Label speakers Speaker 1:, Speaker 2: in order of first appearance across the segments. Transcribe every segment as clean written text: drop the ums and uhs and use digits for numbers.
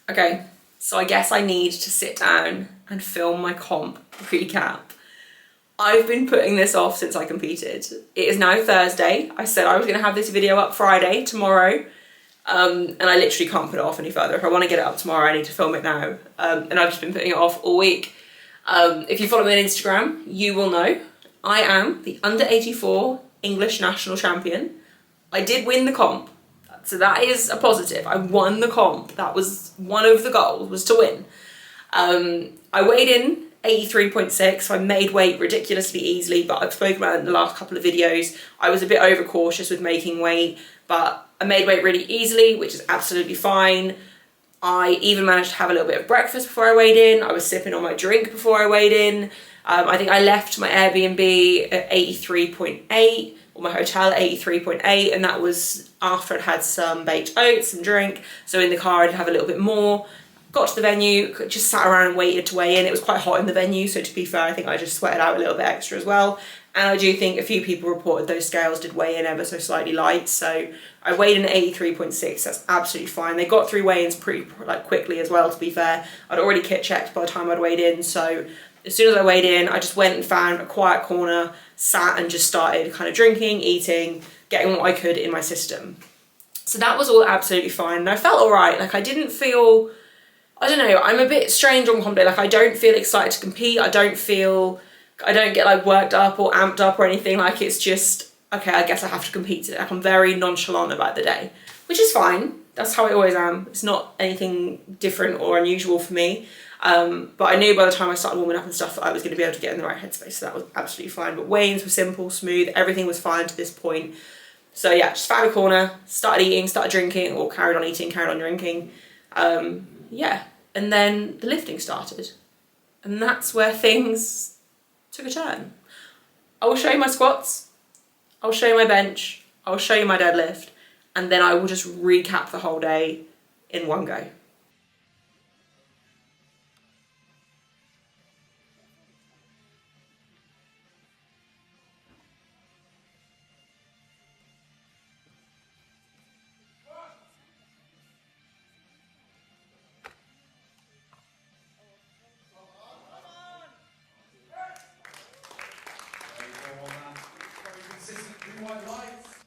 Speaker 1: Okay, so I guess I need to sit down and film my comp recap. I've been putting this off since I competed. It is now Thursday. I said I was going to have this video up Friday, tomorrow, and I literally can't put it off any further. If I want to get it up tomorrow, I need to film it now, and I've just been putting it off all week. If you follow me on Instagram, you will know I am the under 84 English national champion. I did win the comp, so that is a positive. I won the comp. That was one of the goals, was to win. I weighed in 83.6, so I made weight ridiculously easily, but I've spoken about it in the last couple of videos. I was a bit overcautious with making weight, but I made weight really easily, which is absolutely fine. I even managed to have a little bit of breakfast before I weighed in. I was sipping on my drink before I weighed in. I think I left my Airbnb at 83.8, or my hotel at 83.8, and that was after I'd had some baked oats and drink. So in the car I'd have a little bit more. Got to the venue, just sat around and waited to weigh in. It was quite hot in the venue, so to be fair, I think I just sweated out a little bit extra as well. And I do think a few people reported those scales did weigh in ever so slightly light, so I weighed in at 83.6, that's absolutely fine. They got through weigh-ins pretty quickly as well, to be fair. I'd already kit checked by the time I'd weighed in, so as soon as I weighed in, I just went and found a quiet corner, sat and just started kind of drinking, eating, getting what I could in my system. So that was all absolutely fine, and I felt alright. Like, I didn't feel, I don't know, I'm a bit strange on comp day. Like, I don't feel excited to compete. I don't get like worked up or amped up or anything. Like, it's just, okay, I guess I have to compete today. Like, I'm very nonchalant about the day, which is fine. That's how I always am. It's not anything different or unusual for me. But I knew by the time I started warming up and stuff that I was going to be able to get in the right headspace, so that was absolutely fine. But weigh-ins were simple, smooth, everything was fine to this point. So yeah, just found a corner, started eating, started drinking, or carried on eating, carried on drinking. Yeah, and then the lifting started. And that's where things took a turn. I will show you my squats, I'll show you my bench, I'll show you my deadlift, and then I will just recap the whole day in one go.
Speaker 2: White lights.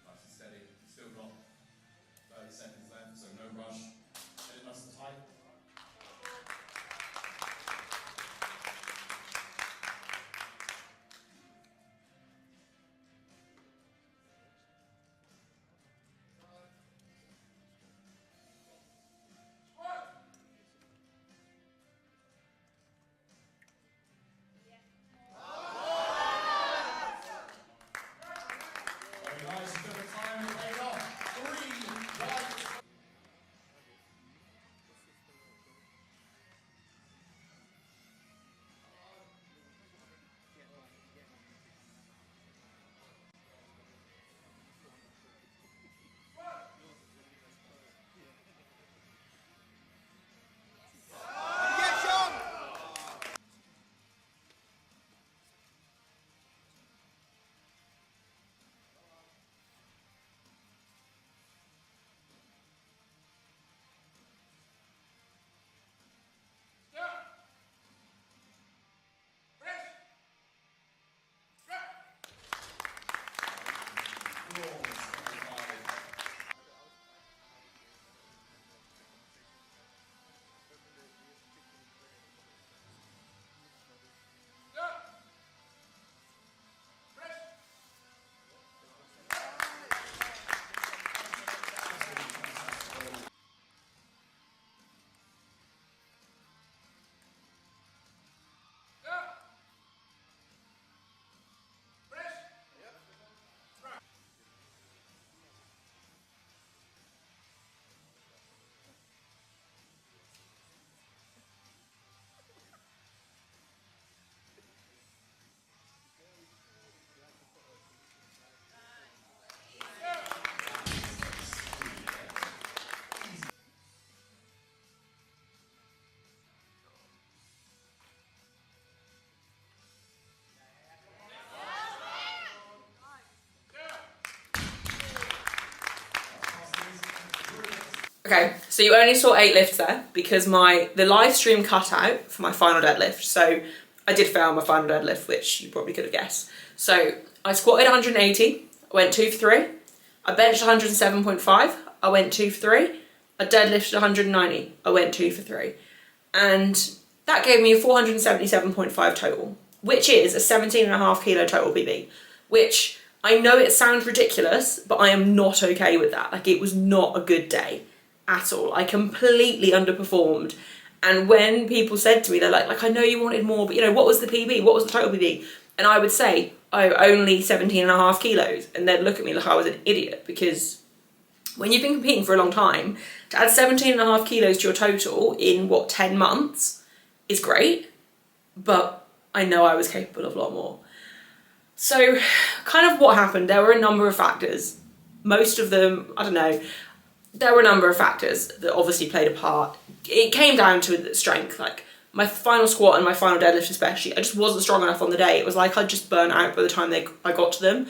Speaker 2: Nice and steady. Still got 30 seconds left, so no rush.
Speaker 1: Okay, so you only saw 8 lifts there because the live stream cut out for my final deadlift. So I did fail my final deadlift, which you probably could have guessed. So I squatted 180, I went 2 for 3. I benched 107.5, I went 2 for 3. I deadlifted 190, I went 2 for 3. And that gave me a 477.5 total, which is a 17.5 kilo total PB, which I know it sounds ridiculous, but I am not okay with that. Like, it was not a good day at all. I completely underperformed. And when people said to me, they're like, I know you wanted more, but what was the PB? What was the total PB? And I would say, oh, only 17.5 kilos. And they'd look at me like I was an idiot, because when you've been competing for a long time, to add 17.5 kilos to your total in 10 months is great, but I know I was capable of a lot more. So kind of what happened, there were a number of factors. Most of them, I don't know, there were a number of factors that obviously played a part. It came down to strength, like my final squat and my final deadlift especially, I just wasn't strong enough on the day. It was like I'd just burnt out by the time I got to them.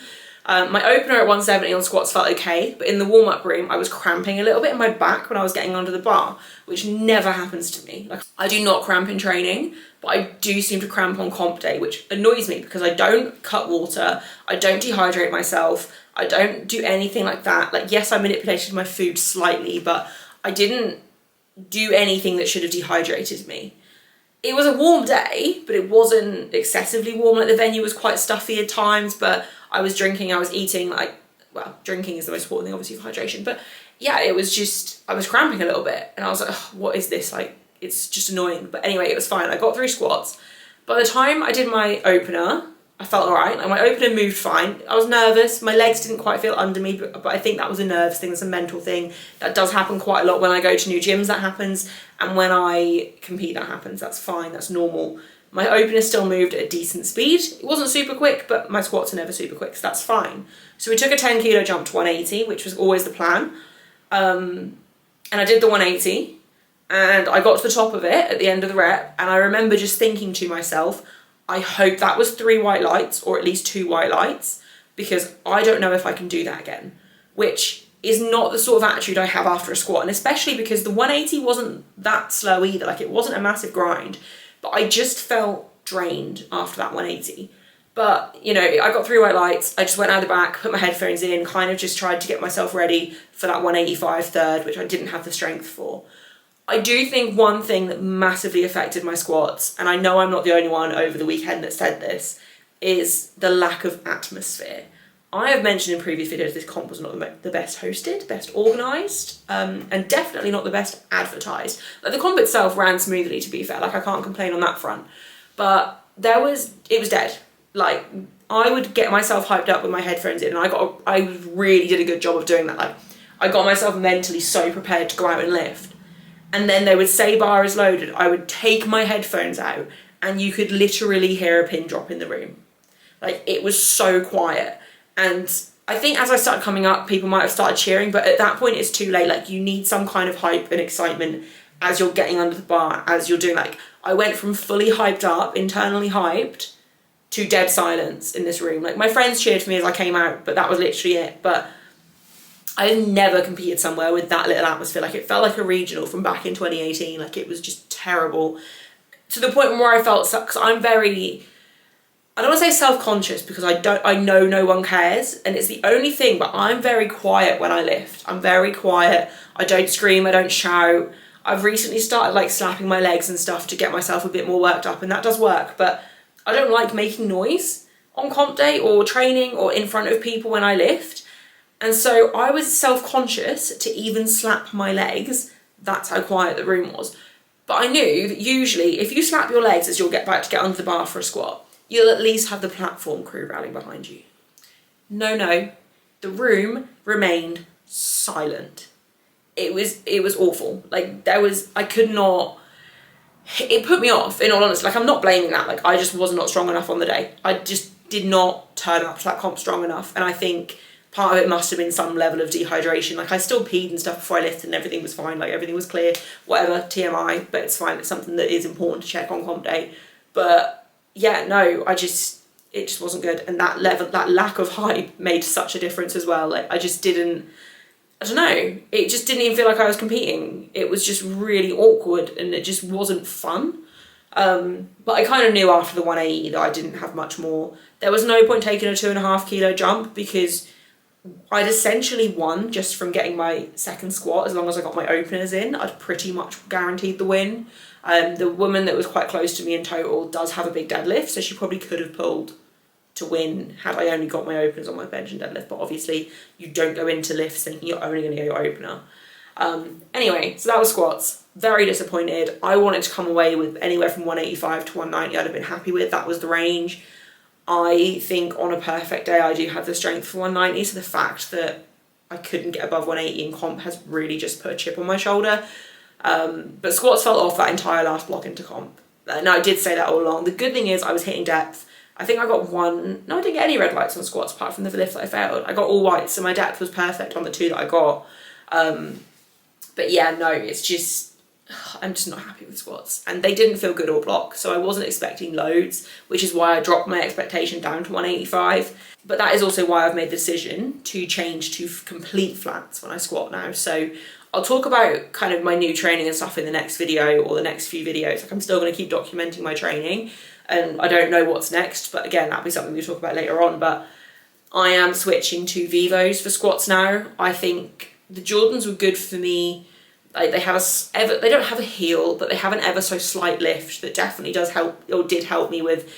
Speaker 1: My opener at 170 on squats felt okay, but in the warm-up room I was cramping a little bit in my back when I was getting under the bar, which never happens to me. Like, I do not cramp in training, but I do seem to cramp on comp day, which annoys me because I don't cut water, I don't dehydrate myself, I don't do anything like that. Like, yes, I manipulated my food slightly, but I didn't do anything that should have dehydrated me. It was a warm day, but it wasn't excessively warm. Like, the venue was quite stuffy at times, but I was drinking, I was eating, drinking is the most important thing, obviously, for hydration. But yeah, it was just, I was cramping a little bit, and I was like, oh, what is this? Like, it's just annoying. But anyway, it was fine. I got 3 squats. By the time I did my opener, I felt all right. Like, my opener moved fine. I was nervous. My legs didn't quite feel under me, but I think that was a nerves thing. It's a mental thing. That does happen quite a lot when I go to new gyms. That happens. And when I compete, that happens. That's fine. That's normal. My opener still moved at a decent speed. It wasn't super quick, but my squats are never super quick, so that's fine. So we took a 10 kilo jump to 180, which was always the plan. And I did the 180, and I got to the top of it at the end of the rep, and I remember just thinking to myself, I hope that was 3 white lights, or at least 2 white lights, because I don't know if I can do that again, which is not the sort of attitude I have after a squat, and especially because the 180 wasn't that slow either. Like, it wasn't a massive grind, but I just felt drained after that 180. But, I got 3 white lights, I just went out the back, put my headphones in, kind of just tried to get myself ready for that 185 third, which I didn't have the strength for. I do think one thing that massively affected my squats, and I know I'm not the only one over the weekend that said this, is the lack of atmosphere. I have mentioned in previous videos this comp was not the best hosted, best organised, and definitely not the best advertised. Like, the comp itself ran smoothly, to be fair, like, I can't complain on that front. But it was dead. Like, I would get myself hyped up with my headphones in, and I really did a good job of doing that. Like, I got myself mentally so prepared to go out and lift. And then they would say bar is loaded, I would take my headphones out, and you could literally hear a pin drop in the room. Like, it was so quiet. And I think as I started coming up, people might have started cheering, but at that point it's too late. Like, you need some kind of hype and excitement as you're getting under the bar, as you're doing, like, I went from fully hyped up, internally hyped, to dead silence in this room. Like, my friends cheered for me as I came out, but that was literally it. But I had never competed somewhere with that little atmosphere. Like, it felt like a regional from back in 2018. Like, it was just terrible. To the point where I felt, because I'm very, I don't want to say self-conscious, because I know no one cares, and it's the only thing, but I'm very quiet when I lift. I'm very quiet. I don't scream, I don't shout. I've recently started, like, slapping my legs and stuff to get myself a bit more worked up, and that does work, but I don't like making noise on comp day or training or in front of people when I lift. And so I was self-conscious to even slap my legs. That's how quiet the room was. But I knew that usually if you slap your legs as you're about to get under the bar for a squat, you'll at least have the platform crew rallying behind you. No, the room remained silent. It was awful. Like, I could not, it put me off, in all honesty. Like, I'm not blaming that. Like, I just was not strong enough on the day. I just did not turn up to that comp strong enough. And I think part of it must have been some level of dehydration. Like, I still peed and stuff before I lifted, and everything was fine. Like, everything was clear, whatever, TMI, but it's fine. It's something that is important to check on comp day. But yeah, no, it just wasn't good. And that lack of hype made such a difference as well. Like, I don't know, it just didn't even feel like I was competing. It was just really awkward and it just wasn't fun. But I kind of knew after the 180 that I didn't have much more. There was no point taking a 2.5 kilo jump because I'd essentially won just from getting my second squat. As long as I got my openers in, I'd pretty much guaranteed the win. The woman that was quite close to me in total does have a big deadlift, so she probably could have pulled to win had I only got my openers on my bench and deadlift. But obviously you don't go into lifts thinking you're only going to get your opener. Anyway, so that was squats. Very disappointed. I wanted to come away with anywhere from 185 to 190 I'd have been happy with. That was the range. I think on a perfect day I do have the strength for 190, so the fact that I couldn't get above 180 in comp has really just put a chip on my shoulder. But squats fell off that entire last block into comp. Now I did say that all along. The good thing is I was hitting depth. I think I got one, no I didn't get any red lights on squats apart from the lift that I failed. I got all whites, so my depth was perfect on the 2 that I got. But yeah, no, it's just, I'm just not happy with squats. And they didn't feel good all block, so I wasn't expecting loads, which is why I dropped my expectation down to 185. But that is also why I've made the decision to change to complete flats when I squat now. So I'll talk about kind of my new training and stuff in the next video or the next few videos. Like I'm still going to keep documenting my training and I don't know what's next, but again, that'll be something we'll talk about later on. But I am switching to Vivos for squats now. I think the Jordans were good for me. Like they don't have a heel, but they have an ever so slight lift that definitely does help, or did help me with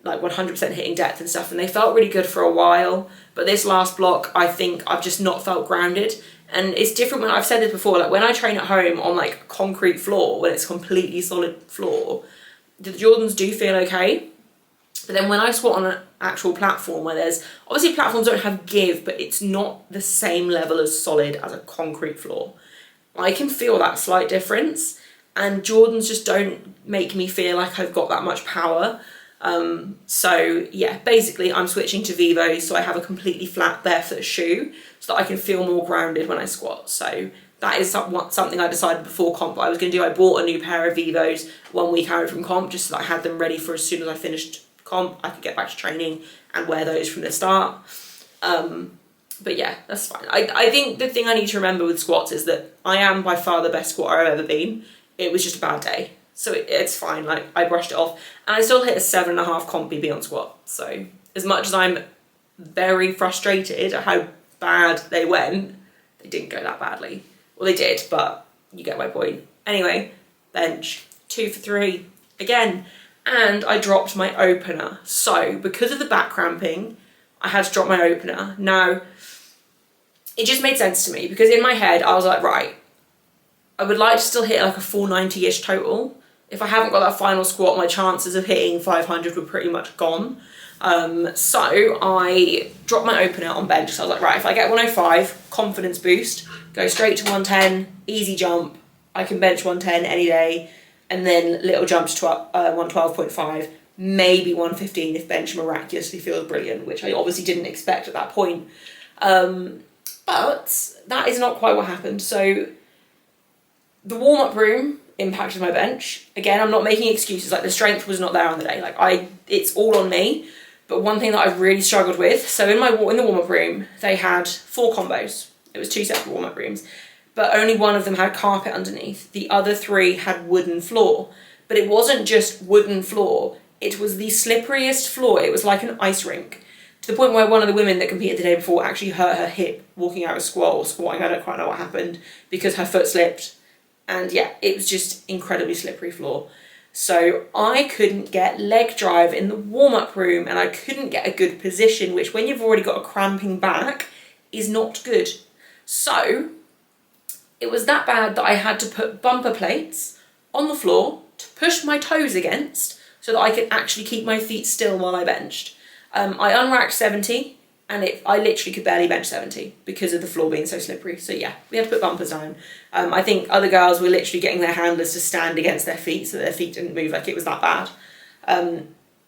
Speaker 1: like 100% hitting depth and stuff. And they felt really good for a while. But this last block, I think I've just not felt grounded. And it's different when, I've said this before, like when I train at home on like concrete floor, when it's completely solid floor, the Jordans do feel okay. But then when I squat on an actual platform where there's, obviously platforms don't have give, but it's not the same level as solid as a concrete floor. I can feel that slight difference, and Jordans just don't make me feel like I've got that much power. So yeah, basically I'm switching to Vivos so I have a completely flat barefoot shoe so that I can feel more grounded when I squat. So that is something I decided before comp I was going to do. I bought a new pair of Vivos 1 week out from comp just so that I had them ready for as soon as I finished comp, I could get back to training and wear those from the start. But yeah, that's fine. I think the thing I need to remember with squats is that I am by far the best squatter I've ever been. It was just a bad day. So it's fine, like I brushed it off. And I still hit a 7.5 comp PB on squat. So as much as I'm very frustrated at how bad they went, they didn't go that badly. Well, they did, but you get my point. Anyway, bench, 2 for 3, again. And I dropped my opener. So because of the back cramping, I had to drop my opener. Now, it just made sense to me because in my head, I was like, right, I would like to still hit like a 490-ish total. If I haven't got that final squat, my chances of hitting 500 were pretty much gone. So I dropped my opener on bench. So I was like, right, if I get 105, confidence boost, go straight to 110, easy jump. I can bench 110 any day. And then little jump to 112.5, maybe 115 if bench miraculously feels brilliant, which I obviously didn't expect at that point. But that is not quite what happened. So the warm-up room impacted my bench. Again, I'm not making excuses, like the strength was not there on the day. Like it's all on me. But one thing that I've really struggled with, so in the warm-up room, they had 4 combos. It was 2 separate warm-up rooms. But only one of them had carpet underneath. The other 3 had wooden floor. But it wasn't just wooden floor. It was the slipperiest floor. It was like an ice rink. To the point where one of the women that competed the day before actually hurt her hip walking out of squat or squatting. I don't quite know what happened because her foot slipped. And yeah, it was just incredibly slippery floor. So I couldn't get leg drive in the warm-up room and I couldn't get a good position, which when you've already got a cramping back is not good. So it was that bad that I had to put bumper plates on the floor to push my toes against so that I could actually keep my feet still while I benched. I unracked 70 and I literally could barely bench 70 because of the floor being so slippery. So yeah, we had to put bumpers down. I think other girls were literally getting their handlers to stand against their feet so their feet didn't move, like it was that bad.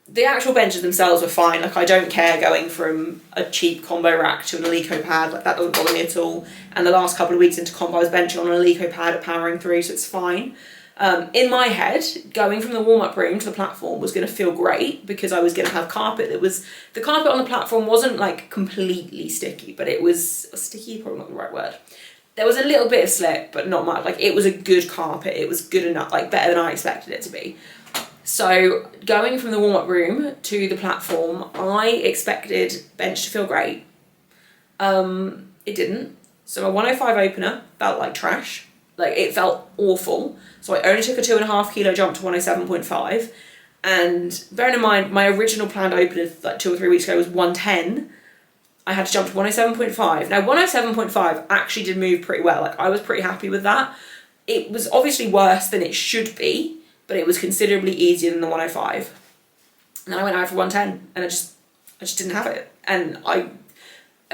Speaker 1: The actual benches themselves were fine. Like I don't care going from a cheap combo rack to an Eleiko pad, like that doesn't bother me at all. And the last couple of weeks into comp I was benching on an Eleiko pad at powering through, so it's fine. In my head, going from the warm-up room to the platform was going to feel great because I was going to have carpet the carpet on the platform wasn't like completely sticky, but it was sticky, probably not the right word. There was a little bit of slip, but not much. Like, it was a good carpet. It was good enough, like better than I expected it to be. So going from the warm-up room to the platform, I expected bench to feel great. It didn't. So my 105 opener felt like trash. Like, it felt awful. So I only took a 2.5 kilo jump to 107.5. And bearing in mind, my original planned opener like 2 or 3 weeks ago was 110. I had to jump to 107.5. Now, 107.5 actually did move pretty well. Like, I was pretty happy with that. It was obviously worse than it should be, but it was considerably easier than the 105. And then I went out for 110, and I just didn't have it. And I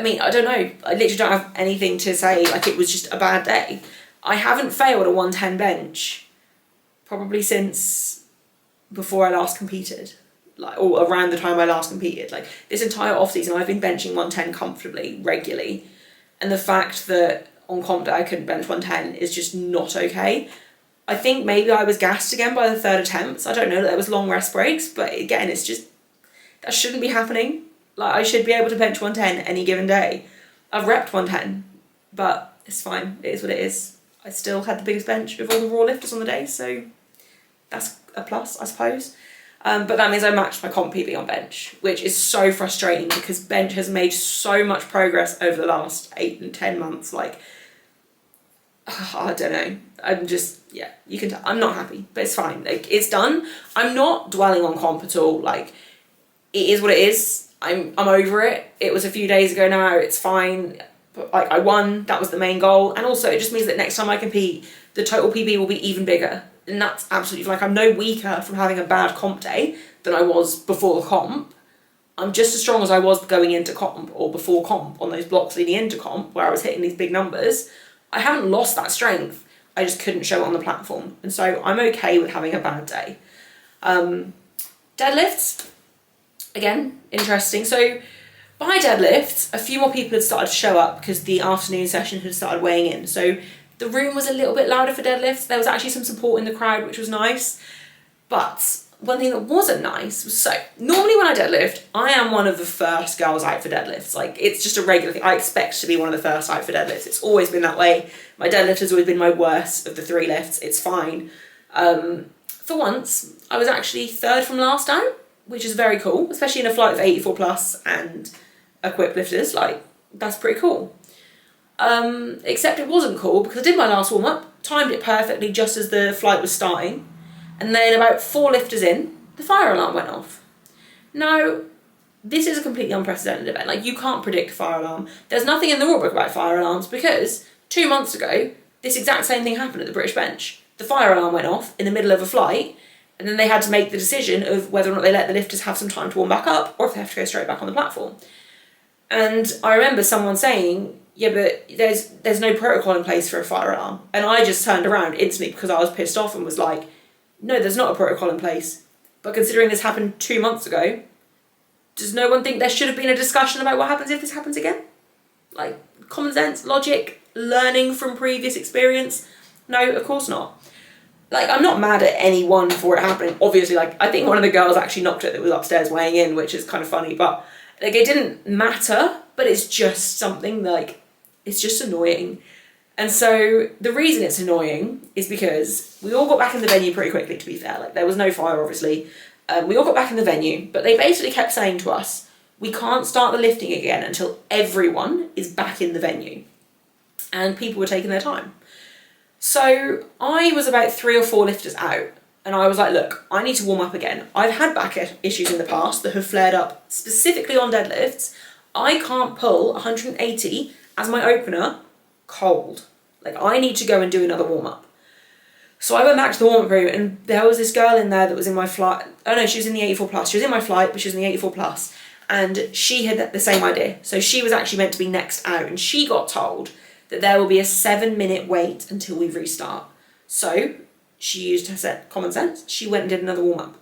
Speaker 1: mean, I don't know. I literally don't have anything to say. Like, it was just a bad day. I haven't failed a 110 bench probably since before I last competed, like, or around the time I last competed. Like, this entire off season, I've been benching 110 comfortably, regularly, and the fact that on comp day I couldn't bench 110 is just not okay. I think maybe I was gassed again by the third attempt. I don't know, there was long rest breaks, but again, it's just, that shouldn't be happening. Like, I should be able to bench 110 any given day. I've repped 110, but it's fine. It is what it is. I still had the biggest bench of all the raw lifters on the day, so that's a plus, I suppose. But that means I matched my comp PB on bench, which is so frustrating because bench has made so much progress over the last 8 and 10 months. Like, I don't know. I'm just, yeah, you can tell. I'm not happy, but it's fine. Like, it's done. I'm not dwelling on comp at all. Like, it is what it is. I'm over it. It was a few days ago now. It's fine. But, like, I won. That was the main goal. And also, it just means that next time I compete, the total PB will be even bigger. And that's absolutely, like, I'm no weaker from having a bad comp day than I was before the comp. I'm just as strong as I was going into comp or before comp on those blocks leading into comp where I was hitting these big numbers. I haven't lost that strength. I just couldn't show it on the platform. And so I'm okay with having a bad day. Deadlifts, again, interesting. So by deadlifts, a few more people had started to show up because the afternoon session had started weighing in. So the room was a little bit louder for deadlifts. There was actually some support in the crowd, which was nice. But one thing that wasn't nice was, so normally when I deadlift, I am one of the first girls out for deadlifts. Like, it's just a regular thing. I expect to be one of the first out for deadlifts. It's always been that way. My deadlift has always been my worst of the 3 lifts. It's fine. For once, I was actually third from last out, which is very cool, especially in a flight of 84 plus and equipped lifters. Like, that's pretty cool. Except it wasn't cool because I did my last warm-up, timed it perfectly just as the flight was starting, and then about 4 lifters in, the fire alarm went off. Now, this is a completely unprecedented event. Like, you can't predict a fire alarm. There's nothing in the rulebook about fire alarms because 2 months ago, this exact same thing happened at the British bench. The fire alarm went off in the middle of a flight, and then they had to make the decision of whether or not they let the lifters have some time to warm back up or if they have to go straight back on the platform. And I remember someone saying, yeah, but there's no protocol in place for a fire alarm. And I just turned around instantly because I was pissed off and was like, no, there's not a protocol in place. But considering this happened 2 months ago, does no one think there should have been a discussion about what happens if this happens again? Like, common sense, logic, learning from previous experience? No, of course not. Like, I'm not mad at anyone for it happening. Obviously, like, I think one of the girls actually knocked it that was upstairs weighing in, which is kind of funny. But, like, it didn't matter, but it's just something, like, it's just annoying. And so the reason it's annoying is because we all got back in the venue pretty quickly, to be fair. Like, there was no fire, obviously. We all got back in the venue, but they basically kept saying to us, we can't start the lifting again until everyone is back in the venue. And people were taking their time. So I was about 3 or 4 lifters out, and I was like, look, I need to warm up again. I've had back issues in the past that have flared up specifically on deadlifts. I can't pull 180 as my opener cold. Like, I need to go and do another warm-up. So I went back to the warm-up room, and there was this girl in there that was in my flight. Oh no, she was in the 84 plus. She was in my flight, but she was in the 84 plus. And she had the same idea. So she was actually meant to be next out, and she got told that there will be a 7-minute wait until we restart. So she used her common sense. She went and did another warm-up.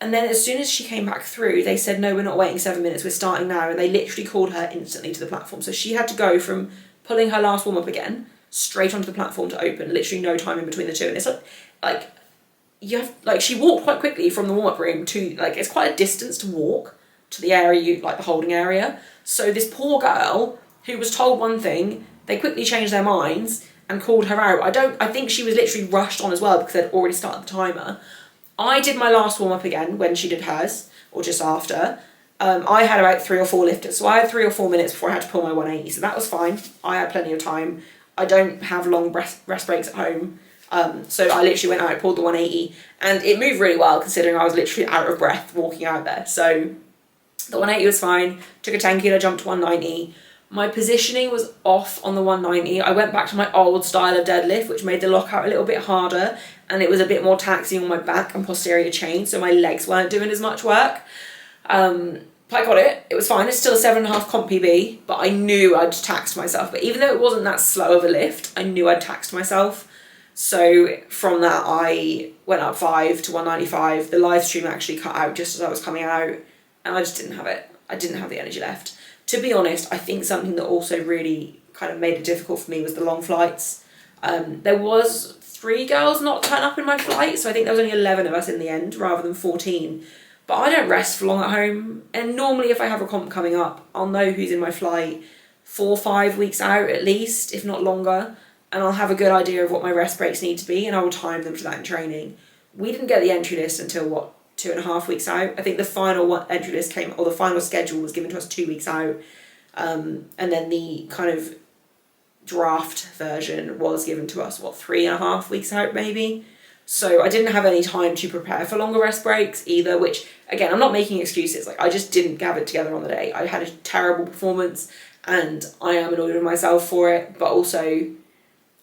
Speaker 1: And then as soon as she came back through, they said, no, we're not waiting 7 minutes, we're starting now. And they literally called her instantly to the platform. So she had to go from pulling her last warm-up again straight onto the platform to open, literally no time in between the two. And it's like you have, like, she walked quite quickly from the warm-up room to, like, it's quite a distance to walk to the area, like the holding area. So this poor girl who was told one thing, they quickly changed their minds and called her out. I think she was literally rushed on as well because they'd already started the timer. I did my last warm-up again when she did hers, or just after. I had about 3 or 4 lifters, so I had 3 or 4 minutes before I had to pull my 180, so that was fine. I had plenty of time. I don't have long rest breaks at home, so I literally went out, pulled the 180, and it moved really well considering I was literally out of breath walking out there. So the 180 was fine, took a 10 kilo jump to 190. My positioning was off on the 190. I went back to my old style of deadlift, which made the lockout a little bit harder, and it was a bit more taxing on my back and posterior chain, so my legs weren't doing as much work. But I got it. It was fine. It's still a 7.5 comp PB, but I knew I'd taxed myself. But even though it wasn't that slow of a lift, I knew I'd taxed myself. So from that, I went up 5 to 195. The live stream actually cut out just as I was coming out, and I just didn't have it. I didn't have the energy left. To be honest, I think something that also really kind of made it difficult for me was the long flights. There was 3 girls not turn up in my flight, so I think there was only 11 of us in the end rather than 14. But I don't rest for long at home, and normally if I have a comp coming up, I'll know who's in my flight 4 or 5 weeks out at least, if not longer, and I'll have a good idea of what my rest breaks need to be, and I will time them to that in training. We didn't get the entry list until, 2.5 weeks out? I think the final entry list came, or the final schedule was given to us 2 weeks out, and then the kind of draft version was given to us, 3.5 weeks out maybe? So I didn't have any time to prepare for longer rest breaks either, which, again, I'm not making excuses. Like, I just didn't have it together on the day. I had a terrible performance, and I am annoyed with myself for it, but also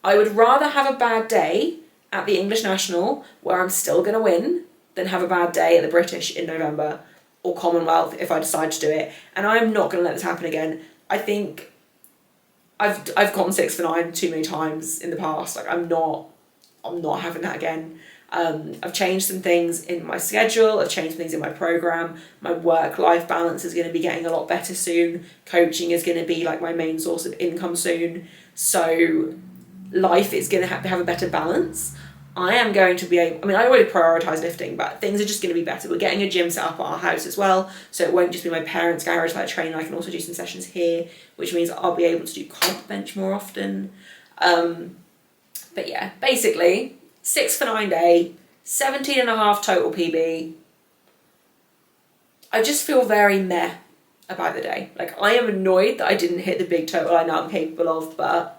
Speaker 1: I would rather have a bad day at the English National, where I'm still going to win, than have a bad day at the British in November, or Commonwealth if I decide to do it. And I'm not going to let this happen again. I think I've gone 6 for 9 too many times in the past. Like, I'm not having that again. I've changed some things in my schedule, I've changed some things in my program. My work-life balance is going to be getting a lot better soon. Coaching is going to be like my main source of income soon. So life is going to have a better balance. I am going to be able, I mean, I already prioritise lifting, but things are just going to be better. We're getting a gym set up at our house as well, so it won't just be my parents' garage that I train. I can also do some sessions here, which means I'll be able to do comp bench more often. But yeah, basically, 6 for 9 day, 17.5 total PB. I just feel very meh about the day. Like, I am annoyed that I didn't hit the big total I know I'm capable of, but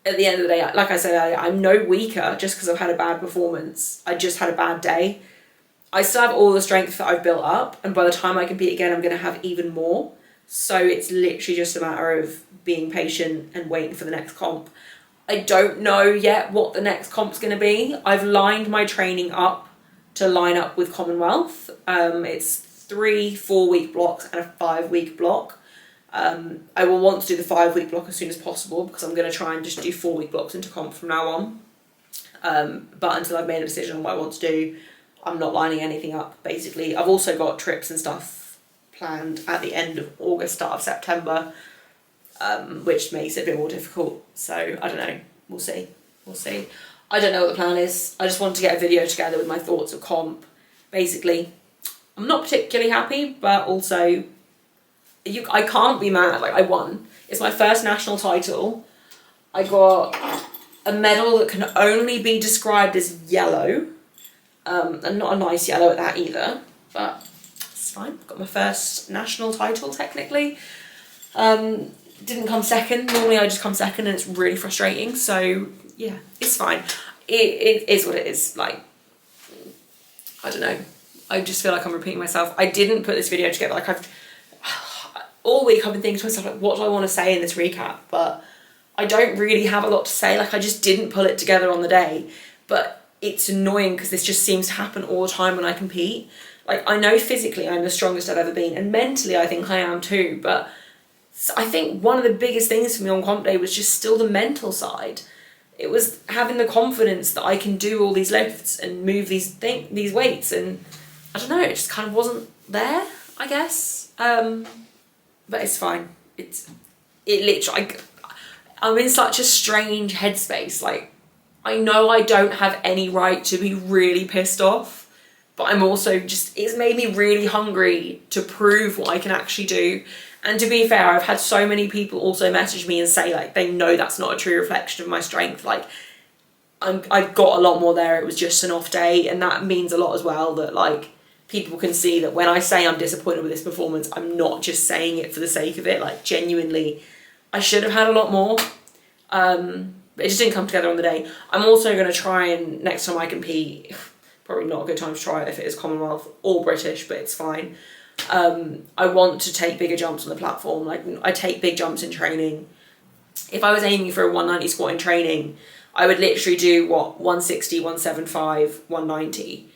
Speaker 1: at the end of the day, like I said earlier, I'm no weaker just because I've had a bad performance. I just had a bad day. I still have all the strength that I've built up, and by the time I compete again, I'm going to have even more. So it's literally just a matter of being patient and waiting for the next comp. I don't know yet what the next comp's going to be. I've lined my training up to line up with Commonwealth. It's 3 4-week blocks and a 5-week block. I will want to do the 5-week block as soon as possible because I'm going to try and just do 4-week blocks into comp from now on. But until I've made a decision on what I want to do, I'm not lining anything up, basically. I've also got trips and stuff planned at the end of August, start of September, which makes it a bit more difficult. So, I don't know. We'll see. We'll see. I don't know what the plan is. I just wanted to get a video together with my thoughts of comp. Basically, I'm not particularly happy, but also I can't be mad. Like, I won. It's my first national title. I got a medal that can only be described as yellow, and not a nice yellow at that either, but it's fine. I've got my first national title, technically. Didn't come second. Normally I just come second and it's really frustrating, so yeah, it's fine. It is what it is. Like, I don't know. I just feel like I'm repeating myself. I didn't put this video together. Like, all week I've been thinking to myself, like, what do I want to say in this recap? But I don't really have a lot to say. Like, I just didn't pull it together on the day. But it's annoying because this just seems to happen all the time when I compete. Like, I know physically I'm the strongest I've ever been, and mentally I think I am too, but I think one of the biggest things for me on comp day was just still the mental side. It was having the confidence that I can do all these lifts and move these weights, and I don't know, it just kind of wasn't there, I guess. But it's fine. It literally, I'm in such a strange headspace. Like, I know I don't have any right to be really pissed off, but I'm also just, it's made me really hungry to prove what I can actually do. And to be fair, I've had so many people also message me and say like they know that's not a true reflection of my strength. Like, I got a lot more there, it was just an off day, and that means a lot as well, that like people can see that when I say I'm disappointed with this performance, I'm not just saying it for the sake of it. Like, genuinely, I should have had a lot more. It just didn't come together on the day. I'm also going to try, and next time I compete, probably not a good time to try it if it is Commonwealth or British, but it's fine. I want to take bigger jumps on the platform. Like, I take big jumps in training. If I was aiming for a 190 squat in training, I would literally do, 160, 175, 190.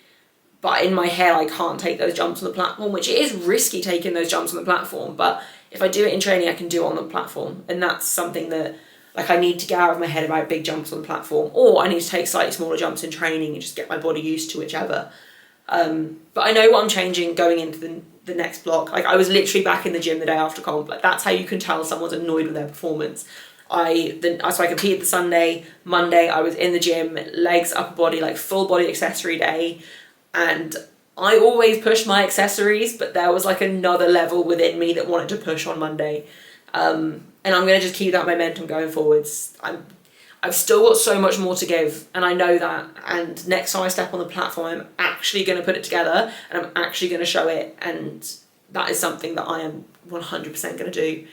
Speaker 1: But in my head, I can't take those jumps on the platform, which it is risky taking those jumps on the platform. But if I do it in training, I can do it on the platform. And that's something that, like, I need to get out of my head about big jumps on the platform, or I need to take slightly smaller jumps in training and just get my body used to whichever. But I know what I'm changing going into the next block. Like, I was literally back in the gym the day after comp. Like, that's how you can tell someone's annoyed with their performance. So I competed the Sunday. Monday I was in the gym, legs, upper body, like full body accessory day, and I always push my accessories, but there was like another level within me that wanted to push on Monday, and I'm gonna just keep that momentum going forwards. I've still got so much more to give, and I know that, and next time I step on the platform, I'm actually going to put it together, and I'm actually going to show it, and that is something that I am 100% going to do.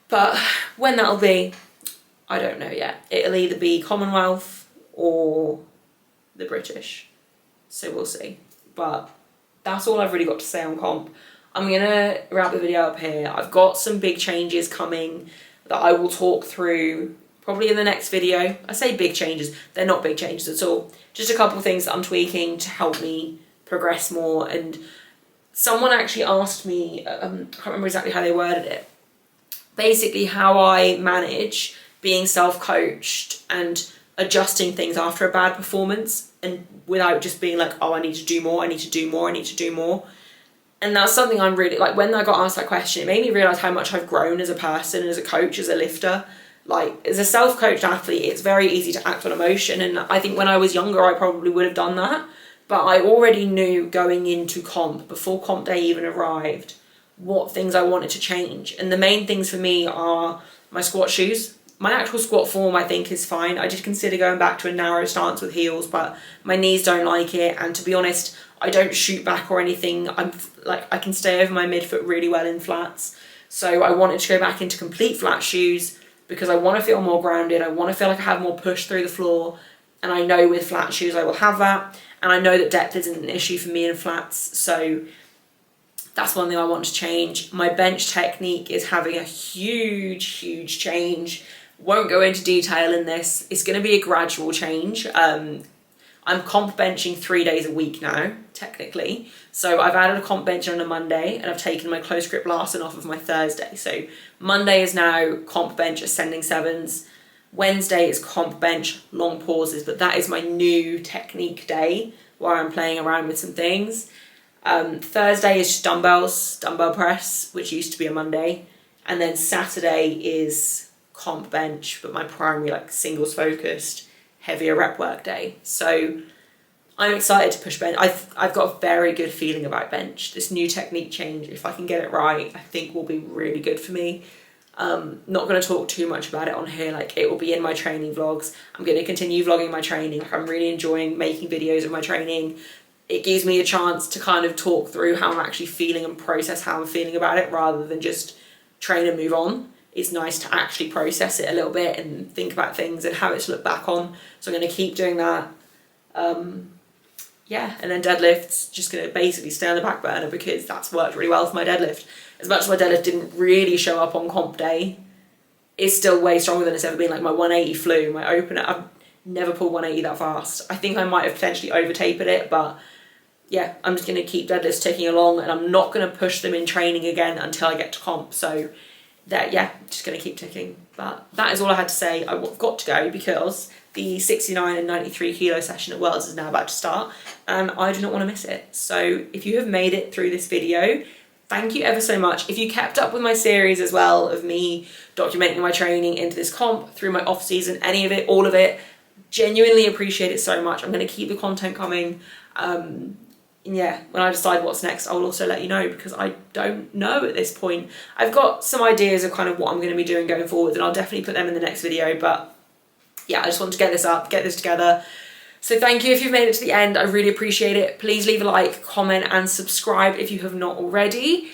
Speaker 1: But when that'll be, I don't know yet. It'll either be Commonwealth or the British, so we'll see. But that's all I've really got to say on comp. I'm going to wrap the video up here. I've got some big changes coming that I will talk through probably in the next video. I say big changes, they're not big changes at all. Just a couple of things that I'm tweaking to help me progress more. And someone actually asked me, I can't remember exactly how they worded it, basically how I manage being self-coached and adjusting things after a bad performance, and without just being like, oh, I need to do more, I need to do more, I need to do more. And that's something I'm really, like, when I got asked that question, it made me realise how much I've grown as a person, as a coach, as a lifter. Like, as a self-coached athlete, it's very easy to act on emotion, and I think when I was younger I probably would have done that, but I already knew going into comp, before comp day even arrived, what things I wanted to change. And the main things for me are my squat shoes. My actual squat form I think is fine. I did consider going back to a narrow stance with heels, but my knees don't like it, and to be honest, I don't shoot back or anything. I'm like, I can stay over my midfoot really well in flats. So I wanted to go back into complete flat shoes because I want to feel more grounded. I want to feel like I have more push through the floor, and I know with flat shoes I will have that, and I know that depth isn't an issue for me in flats, so that's one thing I want to change. My bench technique is having a huge change. Won't go into detail in this. It's going to be a gradual change. I'm comp benching 3 days a week now, technically. So I've added a comp bench on a Monday, and I've taken my close grip Larsen off of my Thursday. So Monday is now comp bench ascending sevens. Wednesday is comp bench long pauses, but that is my new technique day where I'm playing around with some things. Thursday is just dumbbells, dumbbell press, which used to be a Monday. And then Saturday is comp bench, but my primary, like, singles focused, heavier rep work day. So I'm excited to push bench. I've got a very good feeling about bench. This new technique change, if I can get it right, I think will be really good for me. Not going to talk too much about it on here. Like, it will be in my training vlogs. I'm going to continue vlogging my training. Like, I'm really enjoying making videos of my training. It gives me a chance to kind of talk through how I'm actually feeling and process how I'm feeling about it, rather than just train and move on. It's nice to actually process it a little bit and think about things and have it to look back on. So I'm going to keep doing that. Yeah, and then deadlifts, just going to basically stay on the back burner because that's worked really well for my deadlift. As much as my deadlift didn't really show up on comp day, it's still way stronger than it's ever been. Like, my 180 flew, my opener, I've never pulled 180 that fast. I think I might have potentially over-tapered it, but yeah, I'm just going to keep deadlifts ticking along, and I'm not going to push them in training again until I get to comp. So that, yeah, just going to keep ticking. But that is all I had to say. I've got to go because the 69 and 93 kilo session at Worlds is now about to start, and I do not want to miss it. So if you have made it through this video, thank you ever so much. If you kept up with my series as well of me documenting my training into this comp through my off season, any of it, all of it, genuinely appreciate it so much. I'm going to keep the content coming. Yeah, when I decide what's next, I'll also let you know, because I don't know at this point. I've got some ideas of kind of what I'm going to be doing going forward, and I'll definitely put them in the next video. But yeah, I just want to get this up, get this together. So thank you if you've made it to the end. I really appreciate it. Please leave a like, comment, and subscribe if you have not already.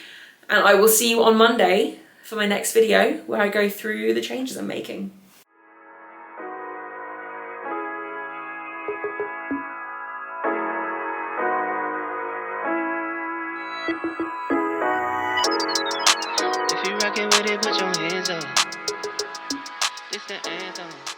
Speaker 1: And I will see you on Monday for my next video, where I go through the changes I'm making.
Speaker 2: If you rockin' with it, put your hands up. It's the anthem.